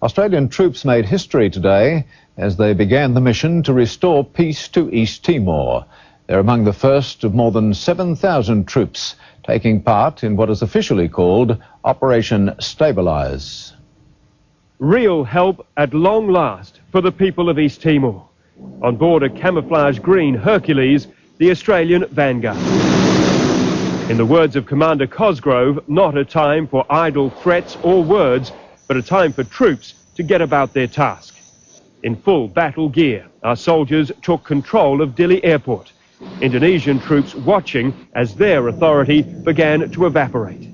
Australian troops made history today as they began the mission to restore peace to East Timor. They're among the first of more than 7,000 troops taking part in what is officially called Operation Stabilise. Real help at long last for the people of East Timor. On board a camouflage green Hercules, the Australian Vanguard. In the words of Commander Cosgrove, not a time for idle threats or words, but a time for troops to get about their task. In full battle gear, our soldiers took control of Dili Airport. Indonesian troops watching as their authority began to evaporate.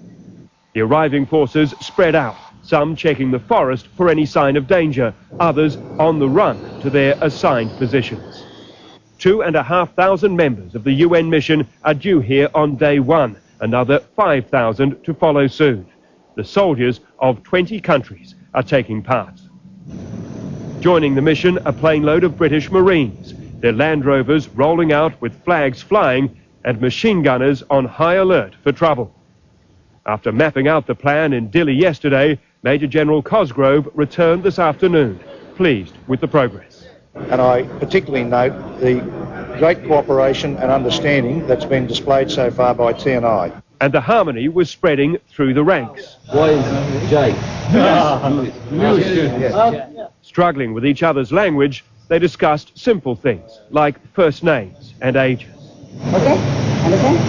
The arriving forces spread out, some checking the forest for any sign of danger, others on the run to their assigned positions. 2,500 members of the UN mission are due here on day one, another 5,000 to follow soon. The soldiers of 20 countries are taking part. Joining the mission, a plane load of British Marines, their Land Rovers rolling out with flags flying and machine gunners on high alert for trouble. After mapping out the plan in Dili yesterday, Major General Cosgrove returned this afternoon, pleased with the progress. And I particularly note the great cooperation and understanding that's been displayed so far by TNI. And the harmony was spreading through the ranks. Struggling with each other's language, they discussed simple things like first names and ages. Okay, understand?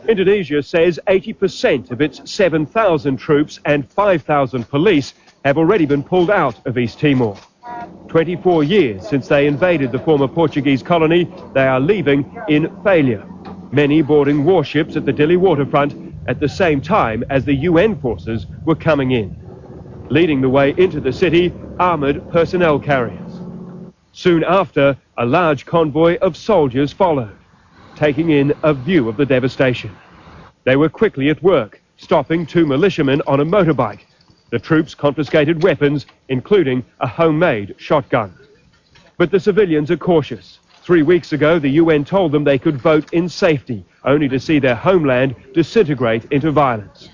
Indonesia says 80% of its 7,000 troops and 5,000 police have already been pulled out of East Timor. 24 years since they invaded the former Portuguese colony, they are leaving in failure. Many boarding warships at the Dili waterfront at the same time as the UN forces were coming in. Leading the way into the city, armoured personnel carriers. Soon after, a large convoy of soldiers followed, taking in a view of the devastation. They were quickly at work, stopping 2 militiamen on a motorbike. The troops confiscated weapons, including a homemade shotgun. But the civilians are cautious. 3 weeks ago, the UN told them they could vote in safety, only to see their homeland disintegrate into violence.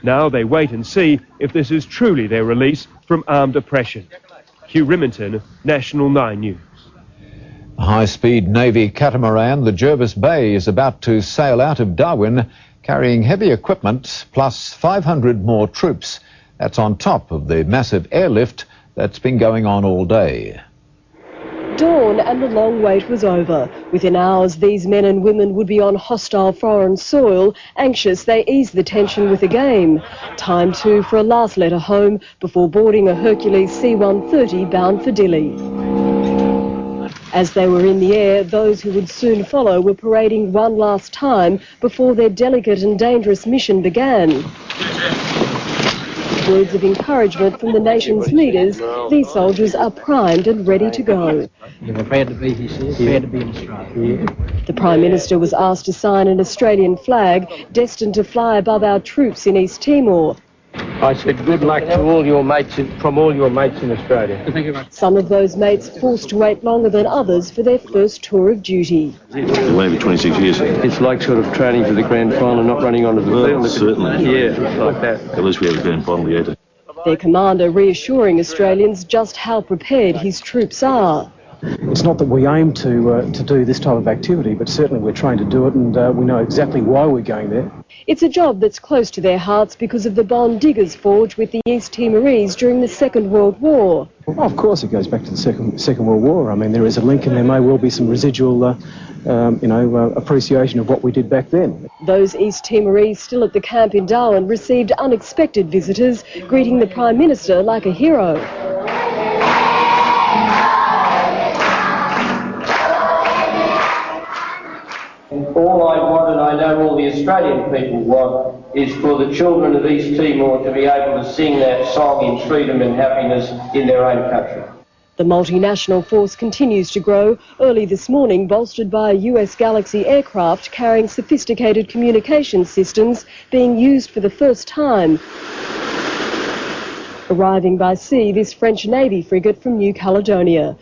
Now they wait and see if this is truly their release from armed oppression. Hugh Rimmington, National 9 News. A high-speed Navy catamaran, the Jervis Bay, is about to sail out of Darwin, carrying heavy equipment plus 500 more troops. That's on top of the massive airlift that's been going on all day. Dawn and the long wait was over. Within hours, these men and women would be on hostile foreign soil, anxious they ease the tension with a game. Time too for a last letter home before boarding a Hercules C-130 bound for Dili. As they were in the air, those who would soon follow were parading one last time before their delicate and dangerous mission began. Words of encouragement from the nation's leaders, these soldiers are primed and ready to go. We're proud to be here, proud to be in Australia. The Prime Minister was asked to sign an Australian flag destined to fly above our troops in East Timor. I said good luck to all your mates, from all your mates in Australia. Thank you very much. Some of those mates forced to wait longer than others for their first tour of duty. It may be 26 years. It's like sort of training for the grand final, not running onto the field. Certainly. Yeah, like that. At least we have a grand final yet. Their commander reassuring Australians just how prepared his troops are. It's not that we aim to do this type of activity, but certainly we're trained to do it, and we know exactly why we're going there. It's a job that's close to their hearts because of the bond diggers forged with the East Timorese during the Second World War. Well, of course it goes back to the Second World War. I mean, there is a link, and there may well be some residual appreciation of what we did back then. Those East Timorese still at the camp in Darwin received unexpected visitors, greeting the Prime Minister like a hero. All I want, and I know all the Australian people want, is for the children of East Timor to be able to sing that song in freedom and happiness in their own country. The multinational force continues to grow, early this morning bolstered by a US Galaxy aircraft carrying sophisticated communication systems being used for the first time. Arriving by sea, this French Navy frigate from New Caledonia.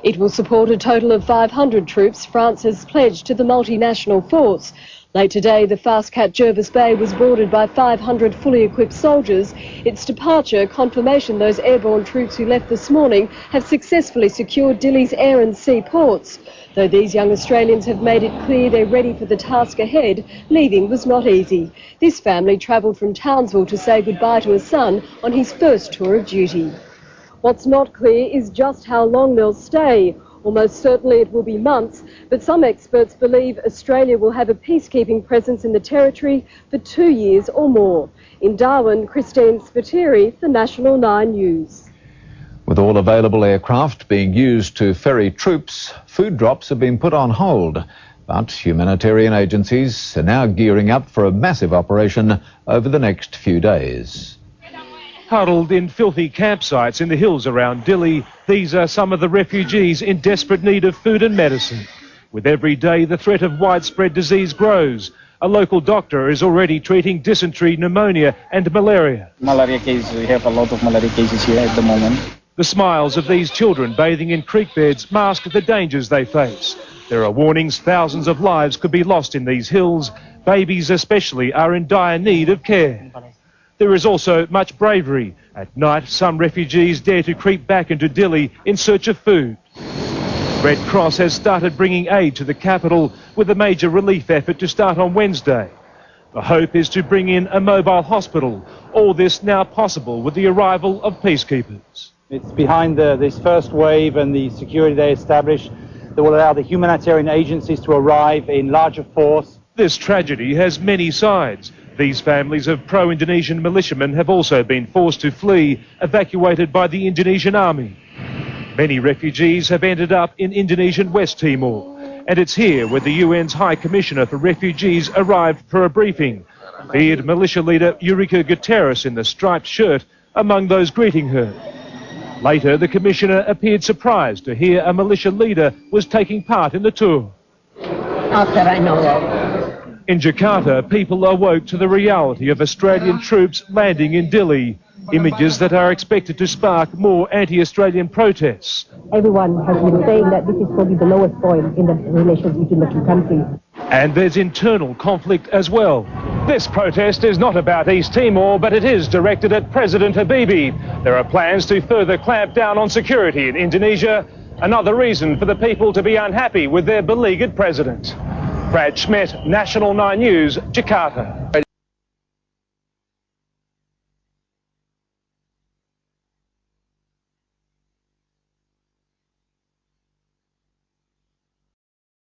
It will support a total of 500 troops France has pledged to the multinational force. Late today, the Fastcat Jervis Bay was boarded by 500 fully equipped soldiers. Its departure, confirmation those airborne troops who left this morning have successfully secured Dili's air and sea ports. Though these young Australians have made it clear they're ready for the task ahead, leaving was not easy. This family travelled from Townsville to say goodbye to a son on his first tour of duty. What's not clear is just how long they'll stay. Almost certainly it will be months, but some experts believe Australia will have a peacekeeping presence in the territory for 2 years or more. In Darwin, Christine Spiteri for National 9 News. With all available aircraft being used to ferry troops, food drops have been put on hold. But humanitarian agencies are now gearing up for a massive operation over the next few days. Huddled in filthy campsites in the hills around Dili, these are some of the refugees in desperate need of food and medicine. With every day, the threat of widespread disease grows. A local doctor is already treating dysentery, pneumonia and malaria. Malaria cases, we have a lot of malaria cases here at the moment. The smiles of these children bathing in creek beds mask the dangers they face. There are warnings thousands of lives could be lost in these hills. Babies especially are in dire need of care. There is also much bravery. At night, some refugees dare to creep back into Dili in search of food. Red Cross has started bringing aid to the capital with a major relief effort to start on Wednesday. The hope is to bring in a mobile hospital. All this now possible with the arrival of peacekeepers. It's behind this first wave and the security they established that will allow the humanitarian agencies to arrive in larger force. This tragedy has many sides. These families of pro-Indonesian militiamen have also been forced to flee, evacuated by the Indonesian army. Many refugees have ended up in Indonesian West Timor, and it's here where the UN's High Commissioner for Refugees arrived for a briefing. Feared militia leader Eureka Guterres in the striped shirt among those greeting her. Later, the Commissioner appeared surprised to hear a militia leader was taking part in the tour. Not that I know of. In Jakarta, people awoke to the reality of Australian troops landing in Dili, images that are expected to spark more anti-Australian protests. Everyone has been saying that this is probably the lowest point in the relations between the two countries. And there's internal conflict as well. This protest is not about East Timor, but it is directed at President Habibie. There are plans to further clamp down on security in Indonesia, another reason for the people to be unhappy with their beleaguered president. Brad Schmidt, National 9 News, Jakarta.